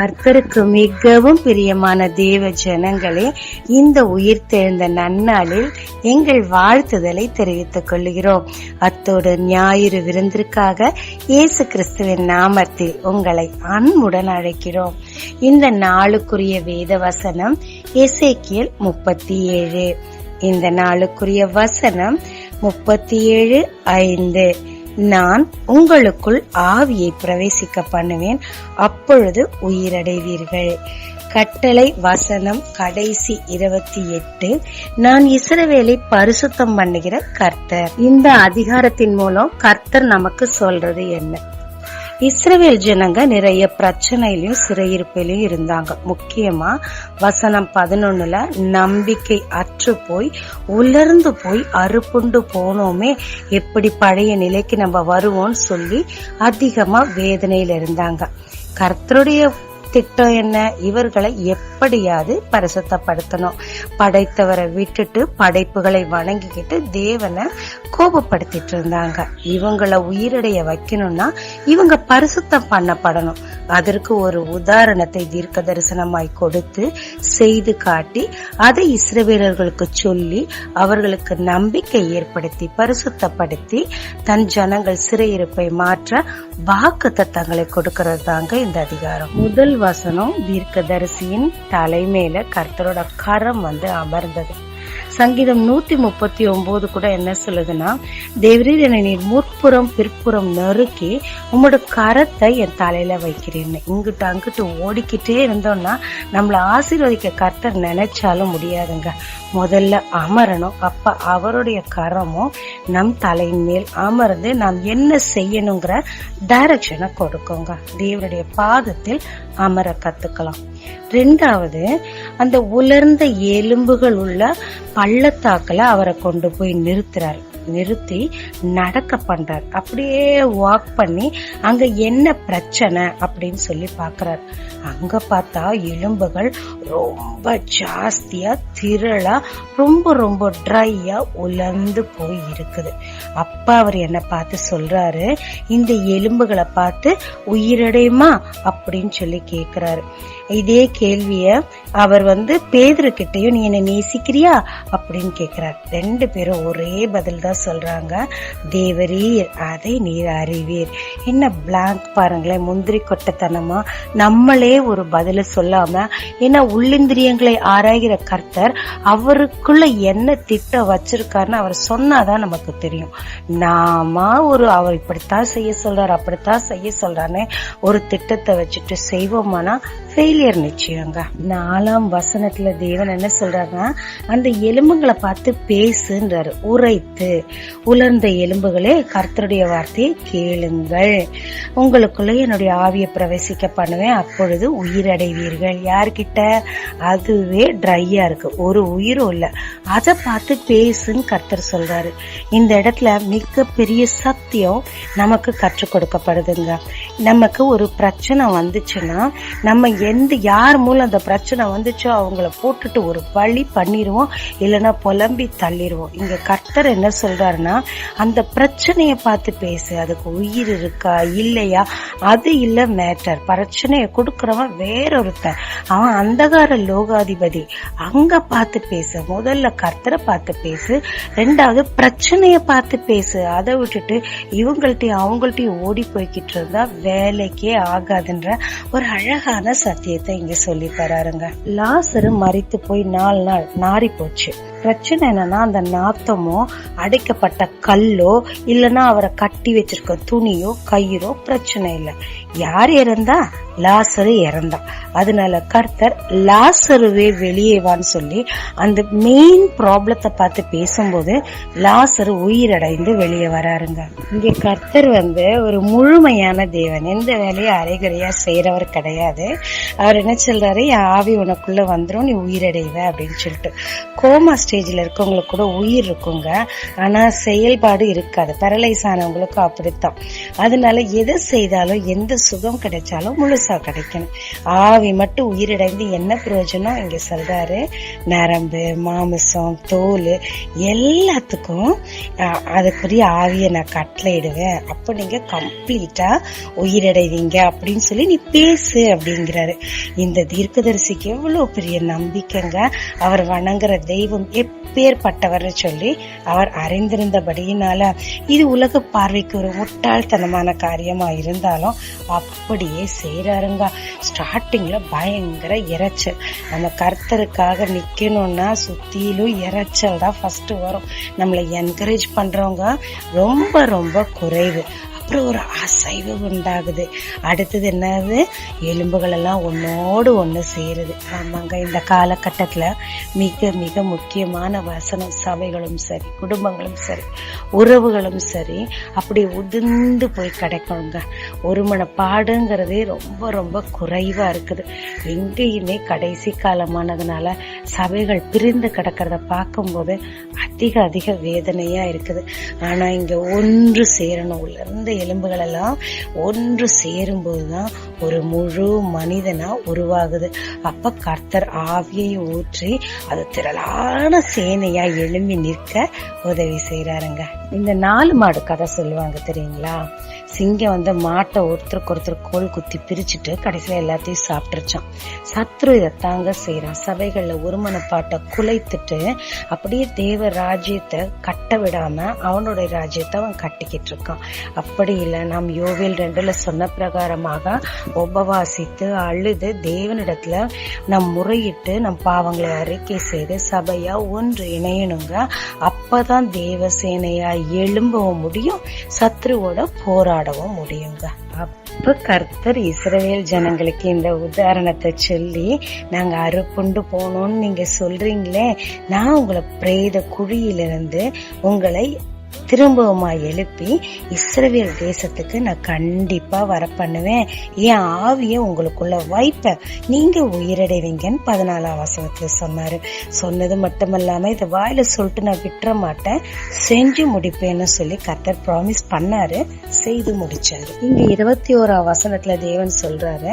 கர்த்தருக்கு மிகவும் பிரியமான தேவ ஜனங்களே, இந்த உயிர்த்தெழுந்த நன்னாளில் எங்கள் வாழ்த்துதலை தெரிவித்துக் கொள்கிறோம். அத்தோடு ஞாயிறு விருந்திற்காக இயேசு கிறிஸ்துவின் நாமத்தில் உங்களை அன்புடன் அழைக்கிறோம். இந்த நாளுக்குரிய வேத வசனம் எசேக்கியேல் 37. இந்த நாளுக்குரிய வசனம் 37:5. நான் உங்களுக்குள் ஆவியை பிரவேசிக்க பண்ணுவேன், அப்பொழுது உயிரடைவீர்கள். கட்டளை வசனம் கடைசி 28. நான் இஸ்ரவேலை பரிசுத்தம் பண்ணுகிற கர்த்தர். இந்த அதிகாரத்தின் மூலம் கர்த்தர் நமக்கு சொல்றது என்ன? இஸ்ரவேல் ஜனங்க நிறைய பிரச்சனையிலும் சிறையிருப்பிலும் இருந்தாங்க. முக்கியமா வசனம் 11 நம்பிக்கை அற்று போய் உலர்ந்து போய் அறுப்புண்டு போனோமே, எப்படி பழைய நிலைக்கு நம்ம வருவோம்னு சொல்லி அதிகமா வேதனையில இருந்தாங்க. கர்த்தருடைய திட்டம் என்ன? இவர்களை எப்படியாவது பரிசுத்தப்படுத்தணும். படைத்தவரை விட்டுட்டு படைப்புகளை வணங்கிக்கிட்டு தேவனை கோபப்படுத்திட்டு இருந்தாங்க. இவங்களை உயிரடைய வைக்கணும்னா இவங்க பரிசுத்தம் பண்ணப்படணும். அதற்கு ஒரு உதாரணத்தை தீர்க்க தரிசனமாய் கொடுத்து செய்து காட்டி அதை இஸ்ரவேலர்களுக்கு சொல்லி அவர்களுக்கு நம்பிக்கை ஏற்படுத்தி பரிசுத்தப்படுத்தி தன் ஜனங்கள் சிறையிருப்பை மாற்ற வாக்குத்தத்தங்களை கொடுக்கிறது தாங்க இந்த அதிகாரம். முதல் வசனம் தீர்க்கதரிசியின் தலைமையில கர்த்தரோட கரம் அமர்ந்தது. சங்கீதம் 139 கூட என்ன சொல்லுதுன்னா, தேவரீர் என்னை நீர் முற்புறம் பிற்புறம் நறுக்கி உங்களோட கரத்தை என் தலையில வைக்கிறேன்னு. இங்கிட்டு அங்கிட்டு ஓடிக்கிட்டே இருந்தோம்னா நம்மள ஆசீர்வதிக்க கர்த்தர் நினைச்சாலும் முடியாதுங்க. முதல்ல அமரணும். அப்ப அவருடைய கரமும் நம் தலையின் மேல் அமர்ந்து நாம் என்ன செய்யணுங்கிற டைரக்ஷனை கொடுக்குங்க. தேவனுடைய பாதத்தில் அமர கத்துக்கலாம். 2வது, அந்த உலர்ந்த எலும்புகள் உள்ள பள்ளத்தாக்குல அவரை கொண்டு போய் நிறுத்தி நடக்க பண்றார். அப்படியே வாக் பண்ணி அங்க என்ன பிரச்சனை அப்படின்னு சொல்லி பாக்குறாரு. அங்க பார்த்தா எலும்புகள் ரொம்ப ஜாஸ்தியா திரளா ரொம்ப ரொம்ப ட்ரையா உலர்ந்து போய் இருக்குது. அப்ப அவர் என்ன பார்த்து சொல்றாரு, இந்த எலும்புகளை பார்த்து உயிரடையுமா அப்படின்னு சொல்லி கேக்குறாரு. இதே கேள்விய அவர் பேதுரு கிட்டையும் நீ என்ன நேசிக்கிறியா அப்படின்னு கேக்குறார். 2 பேரும் ஒரே பதில் தான் சொல்றாங்க, தேவரீர் அதை நீர் அறிவீர். என்ன பிளாங்க் பாருங்களேன், முந்திரி கொட்டத்தனமா நம்மளே ஒரு பதில சொல்லாம, ஏன்னா உள்ளிந்திரியங்களை ஆராய்கிற கர்த்தர் அவருக்குள்ள என்ன திட்டம் வச்சிருக்காருன்னு அவர் சொன்னாதான் நமக்கு தெரியும். நாம அவர் இப்படித்தான் செய்ய சொல்றாரு அப்படித்தான் செய்ய சொல்றான்னு ஒரு திட்டத்தை வச்சுட்டு செய்வோமானா ஃபெயிலியர் நிச்சயங்க. 4ஆம் வசனத்துல தேவன் என்ன சொல்றாருன்னா, அந்த எலும்புகளை பார்த்து பேசுன்றாரு. உரைத்து, உலர்ந்த எலும்புகளே கர்த்தருடைய வார்த்தையை கேளுங்கள், உங்களுக்குள்ள என்னுடைய ஆவியை பிரவேசிக்க பண்ணுவேன், அப்பொழுது உயிரடைவீர்கள். யார்கிட்ட? அதுவே ட்ரையா இருக்கு, ஒரு உயிரும் இல்ல, அதை பார்த்து பேசுன்னு கர்த்தர் சொல்றாரு. இந்த இடத்துல மிக பெரிய சத்தியம் நமக்கு கற்றுக் கொடுக்கப்படுதுங்க. நமக்கு ஒரு பிரச்சனை வந்துச்சுன்னா நம்ம யார் மூலம் அந்த பிரச்சனை வந்துச்சோ அவங்கள போட்டுட்டு ஒரு வழி பண்ணிடுவோம், இல்லைன்னா புலம்பி தள்ளிடுவோம். இங்க கர்த்தர் என்ன சொல்றாருன்னா, அந்த பிரச்சனைய பார்த்து பேசு, அதுக்கு உயிர் இருக்கா இல்லையா அது இல்ல மேட்டர். பிரச்சனைய கொடுக்கறவன் வேறொருத்தன், அவன் அந்தகார லோகாதிபதி. அங்க பார்த்து பேசு. முதல்ல கர்த்தரை பார்த்து பேசு, 2வது பிரச்சனைய பார்த்து பேசு. அதை விட்டுட்டு இவங்கள்ட்டையும் அவங்கள்ட்டையும் ஓடி போய்கிட்டு இருந்தா வேலைக்கே ஆகாதுன்ற ஒரு அழகான சத்தியத்தை இங்க சொல்லி தராருங்க. லாசரு மரித்து போய் 4 நாள் நாரி போச்சு. பிரச்சனை என்னன்னா, அந்த நாத்தமோ அடைக்கப்பட்ட கல்லோ இல்லைன்னா அவரை கட்டி வச்சிருக்க துணியோ கயிறோ பிரச்சனை இல்லை. யார் இறந்தா? லாசரு இறந்தா. அதனால கர்த்தர் லாசருவே வெளியேவான்னு சொல்லி அந்த மெயின் ப்ராப்ளத்தை பார்த்து பேசும்போது லாசரு உயிரடைந்து வெளியே வராருங்க. இங்க கர்த்தர் ஒரு முழுமையான தேவன், எந்த வேலையை அரைகுறையா செய்யறவர் கிடையாது. அவர் என்ன சொல்றாரு, என் ஆவி உனக்குள்ள வந்துரும், நீ உயிரடைவ அப்படின்னு சொல்லிட்டு. கோமா ஸ்டேஜ்ல இருக்கவங்களுக்கு கூட உயிர் இருக்குங்க, ஆனா செயல்பாடு இருக்காது. பேரலைஸ் ஆனவங்களுக்கு அப்படித்தான். அதனால எதை செய்தாலும் எந்த சுகம் கிடைச்சாலும் முழுசா முழுசா கிடைக்கணும். ஆவி மட்டும் உயிரிழந்து என்ன பிரயோஜனம் இங்க சொல்றாரு. நரம்பு, மாமிசம், தோல் எல்லாத்துக்கும் அதுக்குரிய ஆவியை நான் கட்டளையிடுவேன். அப்ப நீங்க கம்ப்ளீட்டா உயிரடைவீங்க அப்படின்னு சொல்லி நீ பேசு அப்படிங்கிறாரு. இந்த தீர்க்கதரிசிக்கு எவ்வளவு பெரிய நம்பிக்கைங்க. அவர் வணங்குற தெய்வம் எப்பேற்பட்டவர்னு சொல்லி அவர் அறிந்திருந்தபடியினால இது உலக பார்வைக்கு ஒரு முட்டாள்தனமான காரியமா இருந்தாலும் அப்படியே செய்யறாருங்க. ஸ்டார்டிங்ல பயங்கர இறைச்சல். நம்ம கர்த்தருக்காக நிக்கணும்னா சுத்திலும் இறைச்சல் தான் ஃபர்ஸ்ட் வரும். நம்மளை என்கரேஜ் பண்றவங்க ரொம்ப ரொம்ப குறைவு. அப்புறம் ஒரு அசைவு உண்டாகுது. அடுத்தது என்னது, எலும்புகள் எல்லாம் ஒன்னோடு ஒண்ணு சேருது. ஆமாங்க, இந்த காலகட்டத்துல மிக மிக முக்கியமான வசனம். சபைகளும் சரி, குடும்பங்களும் சரி, உறவுகளும் சரி அப்படி உதிர்ந்து போய் கிடைக்கணுங்க. ஒரு மனப்பாடுங்கிறதே ரொம்ப ரொம்ப குறைவா இருக்குது. எங்கேயுமே கடைசி காலமானதுனால சபைகள் பிரிந்து கிடக்கிறத பார்க்கும்போது அதிக அதிக வேதனையா இருக்குது. ஆனா இங்க ஒன்று சேரணும். உலர்ந்த எலும்புகள் எல்லாம் ஒன்று சேரும் போதுதான் ஒரு முழு மனிதனா உருவாகுது. அப்ப கர்த்தர் ஆவியை ஊற்றி அது திரளான சேனையா எழும்பி நிற்க உதவி செய்யறாருங்க. இந்த 4 மாடு கதை சொல்லுவாங்க தெரியுங்களா? சிங்கம் மாட்டை ஒருத்தருக்கு ஒருத்தர் கோல் குத்தி பிரிச்சுட்டு கடைசியில எல்லாத்தையும் சாப்பிட்டுருச்சான். சத்ரு இதை தாங்க செய்யறான். சபைகள்ல ஒருமனப்பாட்டை குலைத்துட்டு அப்படியே தேவ ராஜ்யத்தை கட்ட விடாம அவனுடைய ராஜ்யத்தை அவன் கட்டிக்கிட்டு இருக்கான். அப்படி இல்ல, நாம் யோவேல் 2 சொன்ன பிரகாரமாக உபவாசித்து அழுது தேவனிடத்துல நம் முறையிட்டு நம் பாவங்களை அறிக்கை செய்து சபையா ஒன்று இணையணுங்க. அப்பதான் தேவ சேனையா எழும்பவும் முடியும், சத்ருவோட போராடவும் முடியுங்க. அப்ப கர்த்தர் இஸ்ரவேல் ஜனங்களுக்கு இந்த உதாரணத்தை சொல்லி, நாங்க அறுப்புண்டு போனோம்னு நீங்க சொல்றீங்களே, நான் உங்களை பிரேத குழியிலிருந்து உங்களை திரும்பவுமா எழுப்பி இஸ்ரவேல் தேசத்துக்கு நான் கண்டிப்பா வர பண்ணுவேன். என் ஆவிய உங்களுக்குள்ள வைப்ப, நீங்க உயிரடைவீங்கன்னு 14ஆம் வசனத்துல சொன்னாரு. சொன்னது மட்டுமல்லாம இதை வாயில சொல்லிட்டு நான் விட்டுற மாட்டேன், செஞ்சு முடிப்பேன்னு சொல்லி கர்த்தர் ப்ராமிஸ் பண்ணாரு, செய்து முடிச்சாரு. இங்க 21ஆம் வசனத்துல தேவன் சொல்றாரு,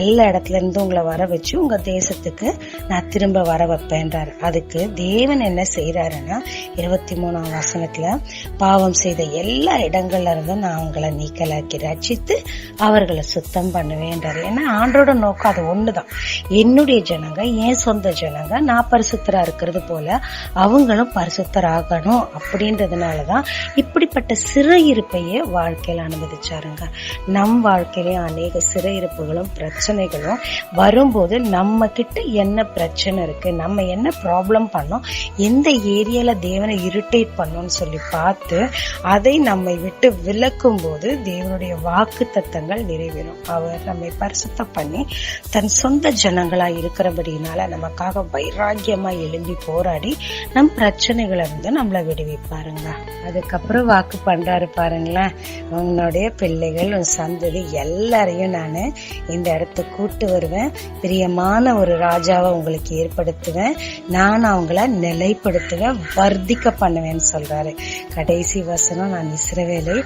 எல்லா இடத்துல இருந்து உங்களை வர வச்சு உங்க தேசத்துக்கு நான் திரும்ப வர வைப்பேன்றாரு. அதுக்கு தேவன் என்ன செய்யறாருன்னா 23ஆம் வசனத்துல பாவம் செய்த எல்லா இடங்கள்ல இருந்தும் நான் அவங்களை நீக்கலாக்கி ரட்சித்து அவர்களை சுத்தம் பண்ணுவேன்றாரு. ஏன்னா ஆண்டோட நோக்கம் அது ஒண்ணுதான். என்னுடைய ஜனங்க, என் சொந்த ஜனங்க நான் பரிசுத்தரா இருக்கிறது போல அவங்களும் பரிசுத்தராகணும் அப்படின்றதுனாலதான் இப்படிப்பட்ட சிறையிருப்பையே வாழ்க்கையில அனுமதிச்சாருங்க. நம் வாழ்க்கையிலேயும் அநேக சிறையிருப்புகளும் பிரச்சனைகளும் வரும்போது நம்ம கிட்ட என்ன பிரச்சனை இருக்கு, நம்ம என்ன ப்ராப்ளம் பண்ணோம், எந்த ஏரியால தேவனை இரிட்டேட் பண்ணோம்னு சொல்லி பார்த்து அதை நம்மை விட்டு விலக்கும் போது தேவனுடைய வாக்கு தத்தங்கள் நிறைவேறும். அவர் நம்மை பரிசுத்தம் பண்ணி தன் சொந்த ஜனங்களா இருக்கிறபடினால நமக்காக வைராக்கியமா எழும்பி போராடி நம் பிரச்சனைகளை இருந்து நம்மளை விடுவிப்பாருங்க. அதுக்கப்புறம் வாக்கு பண்றாரு பாருங்களேன், உன்னுடைய பிள்ளைகள், உன் சந்ததி எல்லாரையும் நானு இந்த இடத்துக்கு கூட்டு வருவேன், பிரியமான ஒரு ராஜாவை உங்களுக்கு ஏற்படுத்துவேன், நான் அவங்கள நிலைப்படுத்துவேன், வர்த்திக்க பண்ணுவேன்னு சொல்றாரு. கடைசி வசனம், நான் இஸ்ரவேலை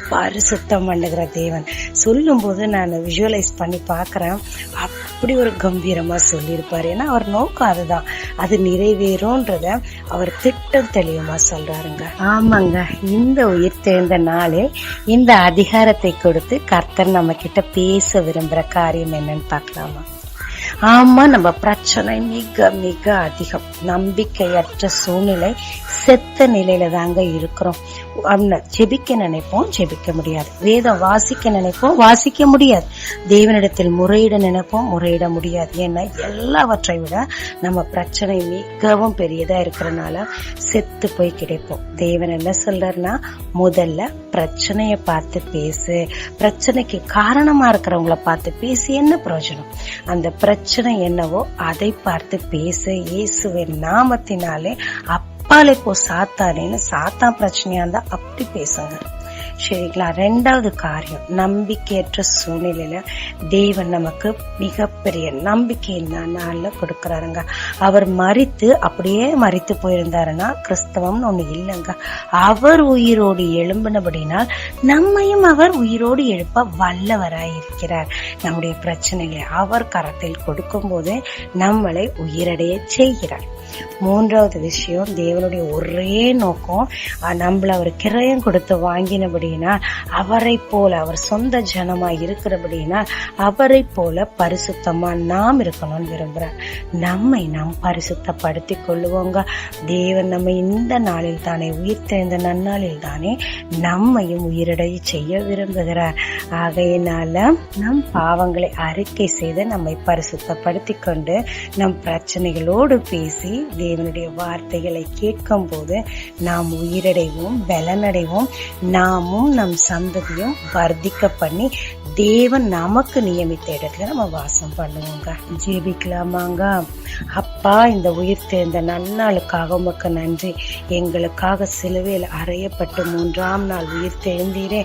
பரிசுத்தம் பண்ணுகிற தேவன் சொல்லும் போது நான் விஷுவலைஸ் பண்ணி பாக்குறேன். அப்படி ஒரு கம்பீரமா சொல்லியிருப்பாரு. ஏன்னா அவர் நோக்கம் அதுதான், அது நிறைவேறும்ன்றத அவர் திட்டம் தெளிவமா சொல்றாருங்க. ஆமாங்க, இந்த உயிர் தெழுந்த நாளே இந்த அதிகாரத்தை கொடுத்து கர்த்தர் நம்ம கிட்ட பேச விரும்புற காரியம் என்னன்னு பாக்கலாமா? ஆமா, நம்ம பிரச்சனை மிக மிக அதிகம். நம்பிக்கையற்ற சூழ்நிலை, செத்த நிலையில தாங்க இருக்கிறோம். ஜெபிக்க நினைப்போம், ஜெபிக்க முடியாது. வேதம் வாசிக்க நினைப்போம், வாசிக்க முடியாது. தேவனிடத்தில் முறையிட நினைப்போம், முறையிட முடியாது. ஏன்னா எல்லாவற்றை விட நம்ம பிரச்சனை மிகவும் பெரியதா இருக்கிறனால செத்து போய் கிடைப்போம். தேவன் என்ன சொல்றாருன்னா, முதல்ல பிரச்சனைய பார்த்து பேசு. பிரச்சனைக்கு காரணமா இருக்கிறவங்கள பார்த்து பேசி என்ன பிரயோஜனம்? அந்த பிரச்சனை என்னவோ அதை பார்த்து பேசு. இயேசுவின் நாமத்தினாலே அப்பாலே போ சாத்தானேன்னு, சாத்தான் பிரச்சனையா இருந்தா அப்படி பேசுங்க. சரிங்களா? 2வது காரியம், நம்பிக்கையற்ற சூழ்நிலையில தேவன் நமக்கு மிகப்பெரிய நம்பிக்கை இந்த நாள்ல கொடுக்கறாருங்க. அவர் மரித்து அப்படியே மரித்து போயிருந்தாருன்னா கிறிஸ்தவம்னு ஒண்ணு இல்லைங்க. அவர் உயிரோடு எழும்பினபடினால் நம்மையும் அவர் உயிரோடு எழுப்ப வல்லவராயிருக்கிறார். நம்முடைய பிரச்சனைகளை அவர் கரத்தில் கொடுக்கும் போது நம்மளை உயிரடைய செய்கிறார். 3வது விஷயம், தேவனுடைய ஒரே நோக்கம் நம்மள அவர் கிரயம் கொடுத்து வாங்கினபடினா அவரை போல, அவர் சொந்த ஜனமாய் இருக்கிறபடினா அவரை போல பரிசுத்தமா நாம் இருக்கணும்னு விரும்புறார். நம்மை நாம் பரிசுத்தப்படுத்தி கொள்ளுவோங்க. தேவன் நம்ம இந்த நாளில் தானே, உயிர்த்தெழுந்த நன்னாளில் தானே நம்மையும் உயிரடைய செய்ய விரும்புகிறார். ஆகையினால நம் பாவங்களை அறிக்கை செய்து நம்மை பரிசுத்தப்படுத்தி கொண்டு நம் பிரச்சனைகளோடு பேசி தேவனுடைய வார்த்தைகளை கேட்கும் போது நாம் உயிரடைவோம், பலனடைவோம். நாமும் நம் சந்ததியும் வர்த்திக்க பண்ணி தேவன் நமக்கு நியமித்த இடத்துல நம்ம வாசம் பண்ணுவோங்க. ஜெபிக்கலாமாங்க? அப்பா, இந்த உயிர் தேர்ந்த நன்னாளுக்காக உமக்கு நன்றி. எங்களுக்காக சிலுவையில் அறையப்பட்டு 3ஆம் நாள் உயிர் தேர்ந்தீரே.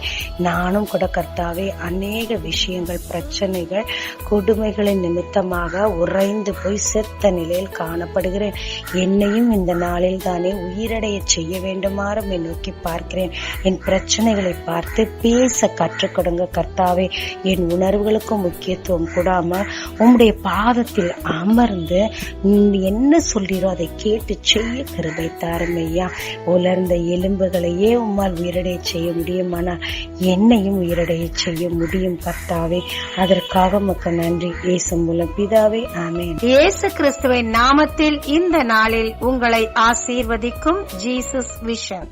நானும் கூட கர்த்தாவே அநேக விஷயங்கள், பிரச்சனைகள், கொடுமைகளின் நிமித்தமாக உறைந்து போய் செத்த நிலையில் காணப்படுகிறேன். என்னையும் இந்த நாளில் தானே உயிரடைய செய்ய வேண்டுமாறும் நோக்கி பார்க்கிறேன். என் பிரச்சனைகளை பார்த்து பேச கற்றுக் கொடுங்க கர்த்தாவே. என் உணர்வுகளுக்கும் முக்கியத்துவம் கூடாம உம்முடைய பாதத்தில் அமர்ந்து என்ன சொல்றீரோ அதை கேட்டு செய்ய கிருபை தாரும் ஐயா. உலர்ந்த எலும்புகளையே உம்மால் உயிரடைய செய்ய முடியுமானால் என்னையும் உயிரடைய செய்ய முடியும் கர்த்தாவே. அதற்காக உமக்கு நன்றி. இயேசு மூலம் பிதாவே, ஆமென். இயேசு கிறிஸ்துவின் நாமத்தில் இந்த நாளில் உங்களை ஆசீர்வதிக்கும் ஜீசஸ் விஷன்.